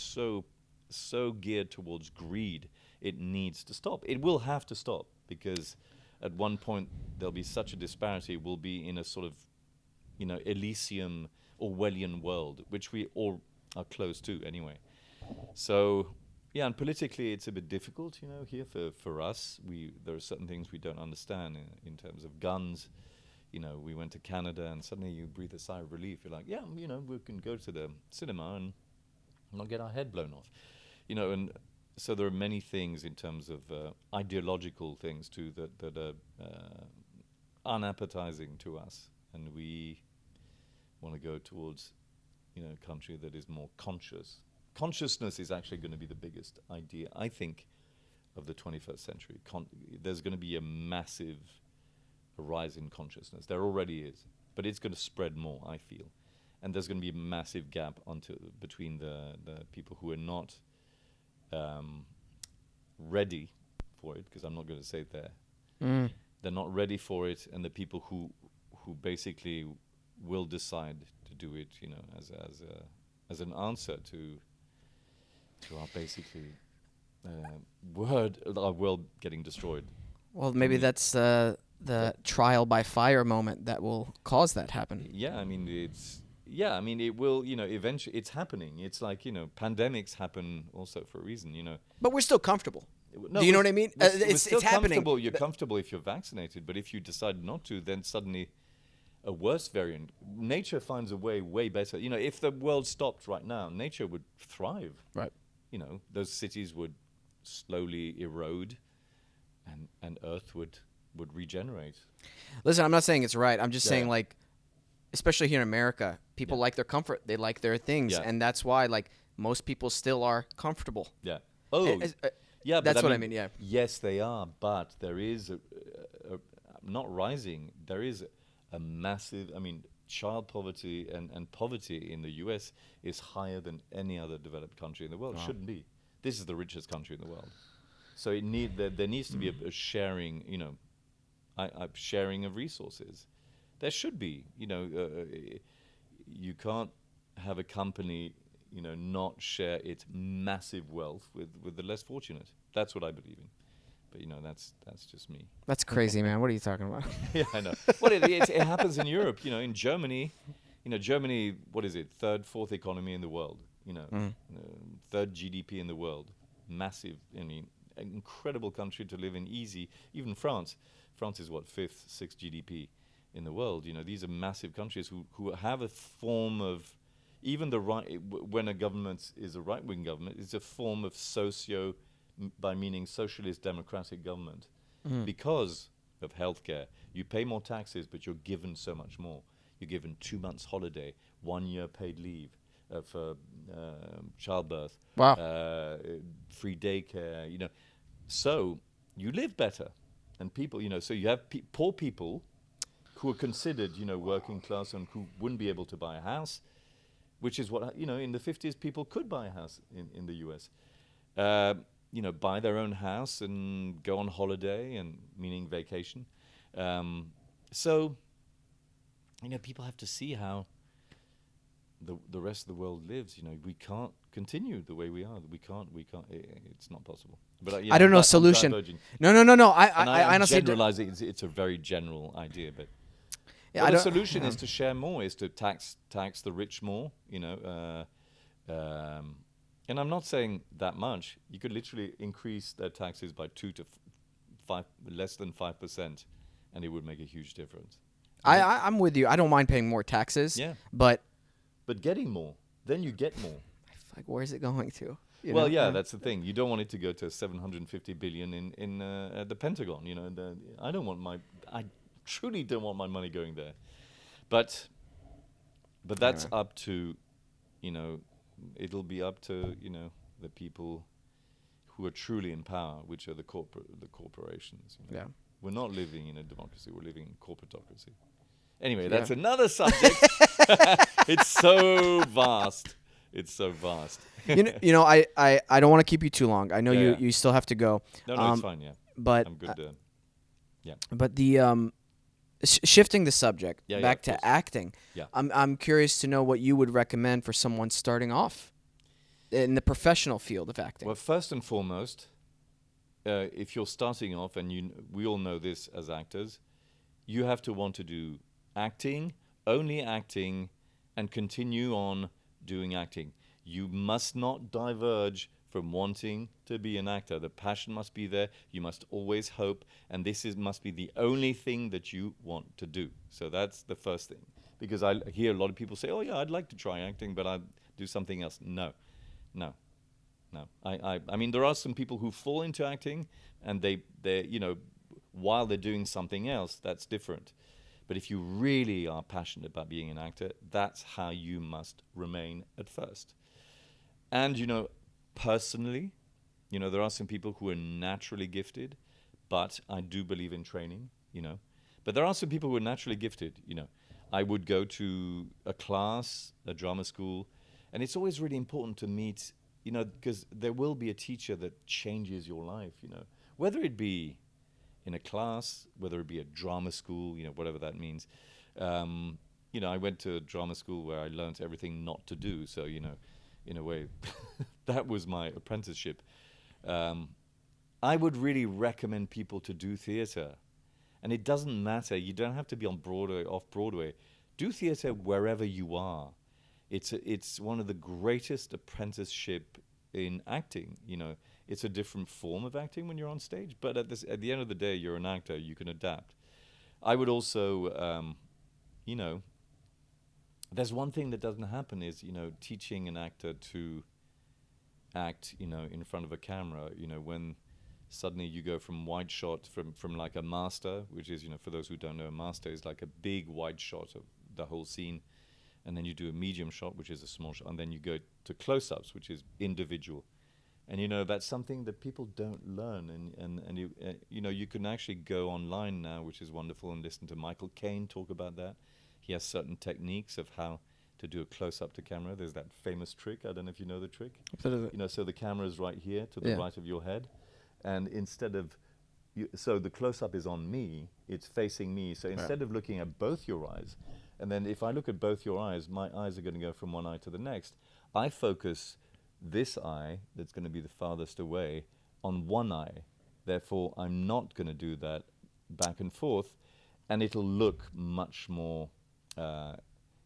geared towards greed. It needs to stop. It will have to stop, because at one point there'll be such a disparity. We'll be in a sort of, Elysium Orwellian world, which we all are close to anyway. So. Yeah, and politically it's a bit difficult, here for us. There are certain things we don't understand in terms of guns. We went to Canada and suddenly you breathe a sigh of relief. You're like, we can go to the cinema and not get our head blown off. And so there are many things in terms of ideological things too that are unappetizing to us. And we want to go towards, a country that is more conscious. Consciousness is actually going to be the biggest idea, I think, of the 21st century. There's going to be a massive rise in consciousness. There already is, but it's going to spread more, I feel. And there's going to be a massive gap between the people who are not ready for it, because I'm not going to say it there. They're not ready for it, and the people who basically will decide to do it, as an answer to our basically our world getting destroyed. Well, maybe that's the trial by fire moment that will cause that happen. Yeah, I mean it will. Eventually, it's happening. It's like pandemics happen also for a reason. But we're still comfortable. No, do you know what I mean? It's still happening. Comfortable. You're comfortable if you're vaccinated, but if you decide not to, then suddenly a worse variant. Nature finds a way better. If the world stopped right now, nature would thrive. Right. Those cities would slowly erode, and Earth would regenerate. Listen, I'm not saying it's right. I'm just saying, like, especially here in America, people like their comfort. They like their things, and that's why, like, most people still are comfortable. Yeah. Oh, yeah. That's what I mean. Yeah. Yes, they are, but there is not rising. There is a massive. I mean, child poverty and poverty in the U.S. is higher than any other developed country in the world. Wow. It shouldn't be. This is the richest country in the world. So there needs to be a sharing, sharing of resources. There should be, you can't have a company, not share its massive wealth with the less fortunate. That's what I believe in. But that's just me. That's crazy, man. What are you talking about? Yeah, I know. Well, it happens in Europe. In Germany, Germany, what is it? Third, fourth economy in the world. Third GDP in the world. Massive. Incredible country to live in. Easy. Even France. France is what, fifth, sixth GDP in the world. These are massive countries who have a form of, even the right. When a government is a right-wing government, it's a form of by meaning socialist democratic government, because of healthcare. You pay more taxes, but you're given so much more. You're given 2 months holiday, 1 year paid leave for childbirth, free daycare. So you live better, and people, so you have poor people who are considered, working class and who wouldn't be able to buy a house, which is what in the 50s people could buy a house in the U.S. Buy their own house and go on holiday, and meaning vacation. So, people have to see how the rest of the world lives. We can't continue the way we are. We can't. It's not possible. But I don't know solution. No. I honestly generalize it. It's a very general idea, but yeah, the solution is to share more. Is to tax the rich more. And I'm not saying that much. You could literally increase their taxes by 2 to 5, less than 5%, and it would make a huge difference. I'm with you. I don't mind paying more taxes. Yeah. But getting more, then you get more. Like, where's it going to? You Well, know? yeah, that's the thing. You don't want it to go to 750 billion in at the Pentagon. You know, I don't want I truly don't want my money going there. But that's Anyway. up to, you know, it'll be up to, the people who are truly in power, which are the corporations. You know. Yeah. We're not living in a democracy. We're living in corporatocracy. Anyway, Yeah. that's another subject. It's so vast. It's so vast. I don't want to keep you too long. I know Yeah, yeah. you still have to go. No, it's fine. Yeah, But I'm good. Yeah. but the shifting the subject Yeah, back of course. to acting. Yeah. I'm curious to know what you would recommend for someone starting off in the professional field of acting. Well, first and foremost, if you're starting off, and we all know this as actors, you have to want to do acting, only acting, and continue on doing acting. You must not diverge from wanting to be an actor. The passion must be there. You must always hope, and must be the only thing that you want to do. So that's the first thing. Because I hear a lot of people say, "Oh yeah, I'd like to try acting, but I'd do something else." No. I mean, there are some people who fall into acting, and they while they're doing something else, that's different. But if you really are passionate about being an actor, that's how you must remain at first. And, personally, there are some people who are naturally gifted, but I do believe in training, But there are some people who are naturally gifted, I would go to a class, a drama school, and it's always really important to meet, because there will be a teacher that changes your life, Whether it be in a class, whether it be a drama school, whatever that means. I went to a drama school where I learned everything not to do. So, in a way, that was my apprenticeship. I would really recommend people to do theatre. And it doesn't matter. You don't have to be on Broadway, off Broadway. Do theatre wherever you are. It's one of the greatest apprenticeship in acting, It's a different form of acting when you're on stage, but at the end of the day, you're an actor. You can adapt. I would also, there's one thing that doesn't happen is, teaching an actor to act, in front of a camera. When suddenly you go from wide shot, from like a master, which is, for those who don't know, a master is like a big wide shot of the whole scene, and then you do a medium shot, which is a small shot, and then you go to close-ups, which is individual. And that's something that people don't learn, and you can actually go online now, which is wonderful, and listen to Michael Caine talk about that. He has certain techniques of how to do a close-up to camera. There's that famous trick. I don't know if you know the trick. So the camera is right here to the right of your head, and instead of so the close-up is on me, it's facing me. So instead of looking at both your eyes, and then if I look at both your eyes, my eyes are going to go from one eye to the next. I focus this eye that's going to be the farthest away on one eye. Therefore, I'm not going to do that back and forth, and it'll look much more.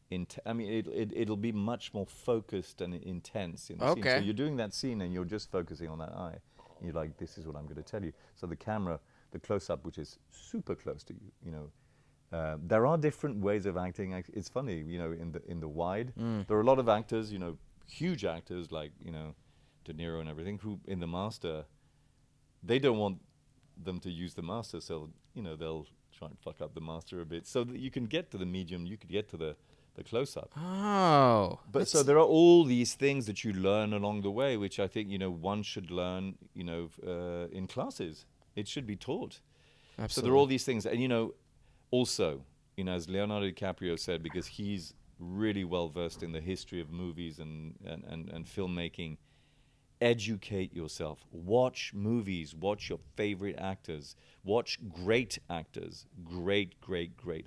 It'll be much more focused and intense in the scene. So you're doing that scene, and you're just focusing on that eye. And you're like, this is what I'm going to tell you. So the camera, the close-up, which is super close to you, there are different ways of acting. It's funny, in the wide, there are a lot of actors, huge actors like De Niro and everything, who in the master, they don't want them to use the master, so they'll try and fuck up the master a bit, so that you can get to the medium, you could get to the close-up. Oh, but so there are all these things that you learn along the way, which I think one should learn in classes. It should be taught. Absolutely. So there are all these things, and also as Leonardo DiCaprio said, because he's really well versed in the history of movies and filmmaking. Educate yourself. Watch movies. Watch your favorite actors. Watch great actors. Great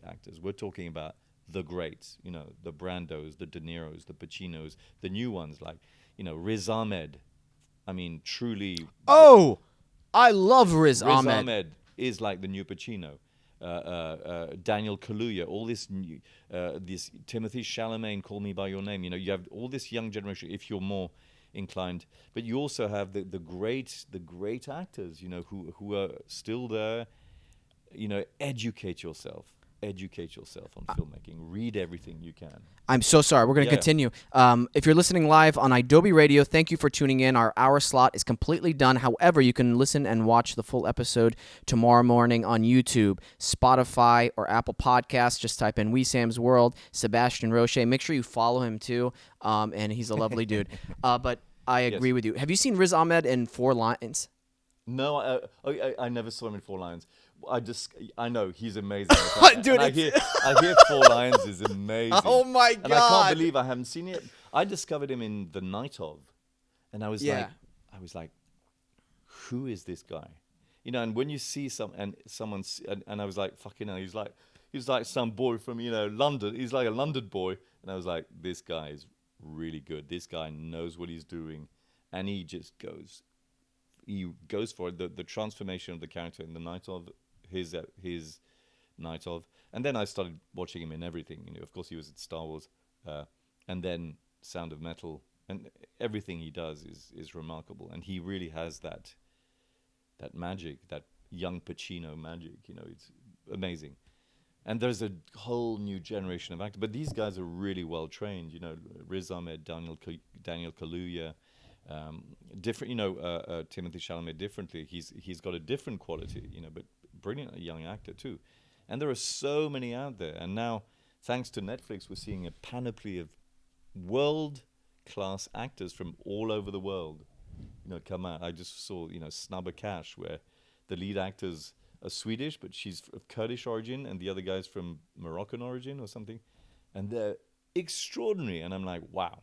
actors. We're talking about the greats. The Brandos, the De Niros, the Pacinos, the new ones like Riz Ahmed. I mean, truly. Oh, I love Riz Riz Ahmed. Ahmed is like the new Pacino. Daniel Kaluuya, all this Timothy Chalamet, Call Me by Your Name. You have all this young generation. If you're more inclined, but you also have the great actors. Who are still there. Educate yourself. educate yourself on filmmaking. Read everything you can. I'm so sorry. We're going to continue. If you're listening live on Adobe Radio, thank you for tuning in. Our hour slot is completely done. However, you can listen and watch the full episode tomorrow morning on YouTube, Spotify, or Apple Podcasts. Just type in Wesam's World, Sebastian Roche. Make sure you follow him too, and he's a lovely dude. But I agree with you. Have you seen Riz Ahmed in 4 Lines? No, I never saw him in 4 Lines. I know he's amazing. Dude, I hear 4 Lines is amazing. Oh my God! And I can't believe I haven't seen it. I discovered him in The Night Of, and I was like, who is this guy? You know, and when you see someone, and I was like, fucking hell, he's like some boy from London. He's like a London boy, and I was like, this guy is really good. This guy knows what he's doing, and he just goes. He goes for it. The transformation of the character in The Night Of, his Night Of, and then I started watching him in everything. You know, of course, he was at Star Wars, and then Sound of Metal, and everything he does is remarkable. And he really has that magic, that young Pacino magic. You know, it's amazing. And there's a whole new generation of actors, but these guys are really well trained. You know, Riz Ahmed, Daniel Kaluuya. Different, Timothy Chalamet differently. He's got a different quality, but brilliant young actor too. And there are so many out there. And now, thanks to Netflix, we're seeing a panoply of world-class actors from all over the world, come out. I just saw, Snabba Cash, where the lead actor's are Swedish, but she's of Kurdish origin, and the other guy's from Moroccan origin or something. And they're extraordinary. And I'm like, wow,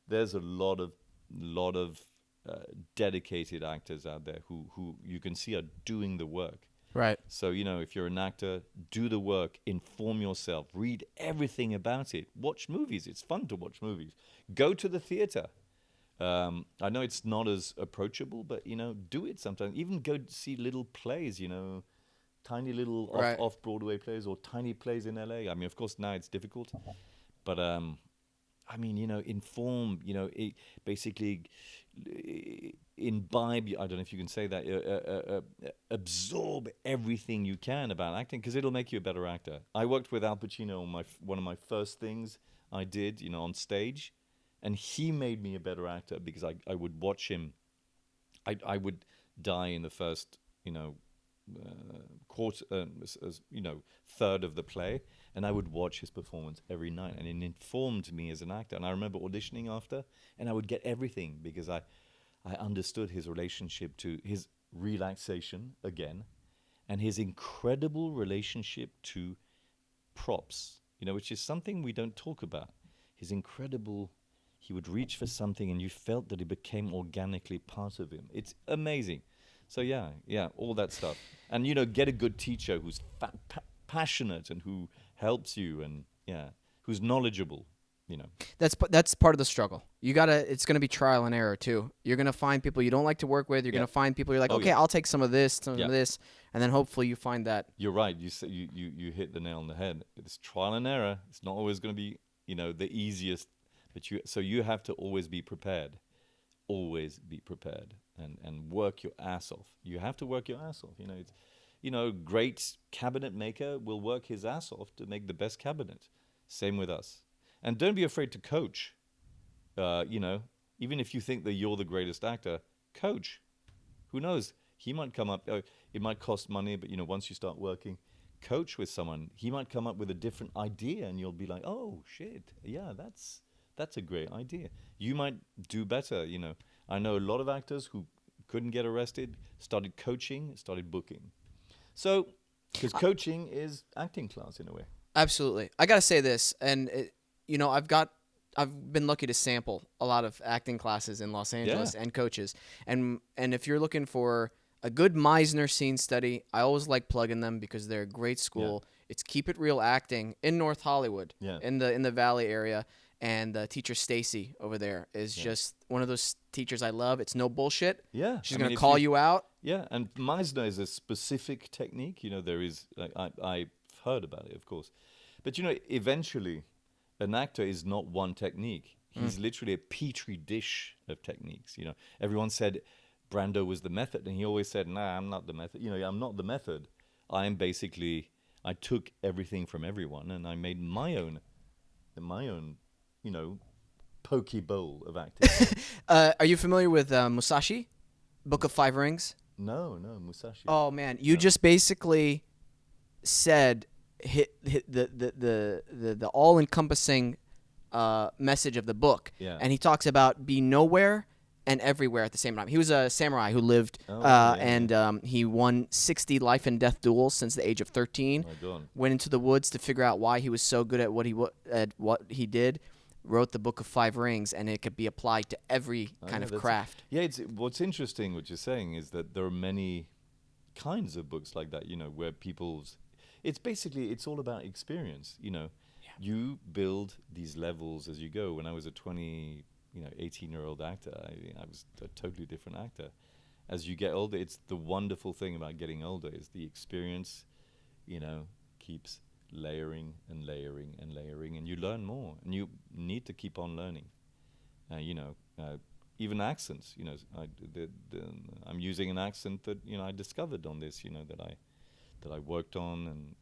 there's a lot of dedicated actors out there who you can see are doing the work. Right. So, if you're an actor, do the work, inform yourself, read everything about it, watch movies. It's fun to watch movies. Go to the theater. I know it's not as approachable, but, do it sometimes. Even go see little plays, tiny little off-Broadway plays or tiny plays in LA. I mean, of course, now it's difficult, but inform, basically imbibe, I don't know if you can say that, absorb everything you can about acting, because it'll make you a better actor. I worked with Al Pacino on one of my first things I did, on stage, and he made me a better actor because I would watch him. I would die in the first, third of the play, and I would watch his performance every night, and it informed me as an actor. And I remember auditioning after, and I would get everything because I understood his relationship to his relaxation again, and his incredible relationship to props, which is something we don't talk about. His incredible, he would reach for something and you felt that it became organically part of him. It's amazing. So yeah, all that stuff. And, get a good teacher who's passionate and who helps you and, who's knowledgeable, That's part of the struggle. It's going to be trial and error too. You're going to find people you don't like to work with. You're going to find people you're like, okay, I'll take some of this, of this, and then hopefully you find that. You're right. You hit the nail on the head. It's trial and error. It's not always going to be, the easiest, but you have to always be prepared. Always be prepared and work your ass off. You have to work your ass off. Great cabinet maker will work his ass off to make the best cabinet. Same with us. And don't be afraid to coach. Even if you think that you're the greatest actor, coach. Who knows? He might come up. It might cost money, but once you start working, coach with someone. He might come up with a different idea, and you'll be like, "Oh shit, yeah, that's a great idea." You might do better. I know a lot of actors who couldn't get arrested, started coaching, started booking. So, because coaching is acting class in a way. Absolutely. I got to say this, and I've been lucky to sample a lot of acting classes in Los Angeles and coaches. And if you're looking for a good Meisner scene study, I always like plugging them because they're a great school. Yeah. It's Keep It Real Acting in North Hollywood, in the Valley area. And teacher Stacy over there is just one of those teachers I love. It's no bullshit. Yeah. She's going to call you out. Yeah, and Meisner is a specific technique. There is, I've heard about it, of course. But, eventually, an actor is not one technique. He's literally a petri dish of techniques. Everyone said Brando was the method, and he always said, "Nah, I'm not the method. I'm not the method. I'm I took everything from everyone and I made my own, poke bowl of acting. Are you familiar with Musashi, Book of Five Rings? No, Musashi. Oh man, you just basically said hit the all-encompassing message of the book. Yeah. And he talks about be nowhere and everywhere at the same time. He was a samurai who lived he won 60 life and death duels since the age of 13. Oh my God. Went into the woods to figure out why he was so good at what he did. Wrote the Book of Five Rings, and it could be applied to every kind of craft. What's interesting, what you're saying, is that there are many kinds of books like that, where it's all about experience, You build these levels as you go. When I was a 18-year-old actor, I was a totally different actor. As you get older, it's the wonderful thing about getting older is the experience, keeps layering and layering and layering, and you learn more, and you need to keep on learning. Even accents. I'm using an accent that I discovered on this. That I worked on,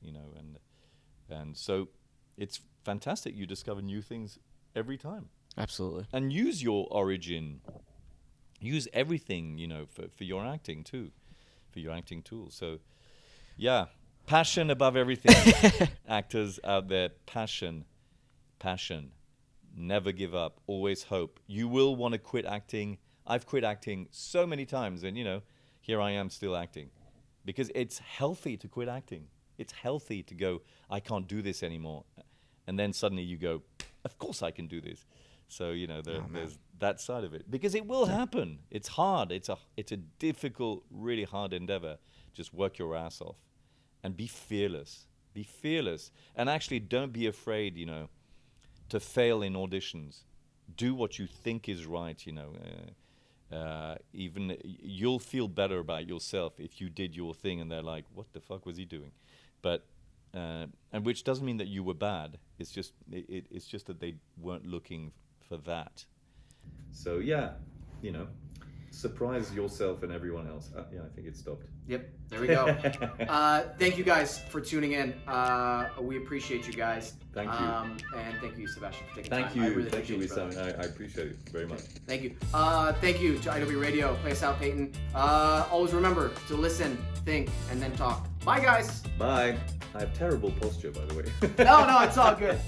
and so it's fantastic. You discover new things every time. Absolutely. And use your origin. Use everything for your acting too, for your acting tools. So, yeah. Passion above everything. Actors out there, passion. Never give up. Always hope. You will want to quit acting. I've quit acting so many times, and here I am still acting. Because it's healthy to quit acting. It's healthy to go, I can't do this anymore. And then suddenly you go, of course I can do this. So, there's that side of it. Because it will happen. It's hard. It's a difficult, really hard endeavor. Just work your ass off. And be fearless. Be fearless. And actually don't be afraid, to fail in auditions. Do what you think is right, even you'll feel better about yourself if you did your thing and they're like, what the fuck was he doing? But, and which doesn't mean that you were bad. It's just that they weren't looking for that. So yeah, surprise yourself and everyone else. I think it stopped. Yep, there we go. Thank you guys for tuning in. We appreciate you guys. Thank you. And thank you, Sebastian, for taking time. Thank you, Wesam. I appreciate it very much. Thank you. Thank you to IW Radio. Play us out, Peyton. Always remember to listen, think, and then talk. Bye, guys. Bye. I have terrible posture, by the way. No, it's all good.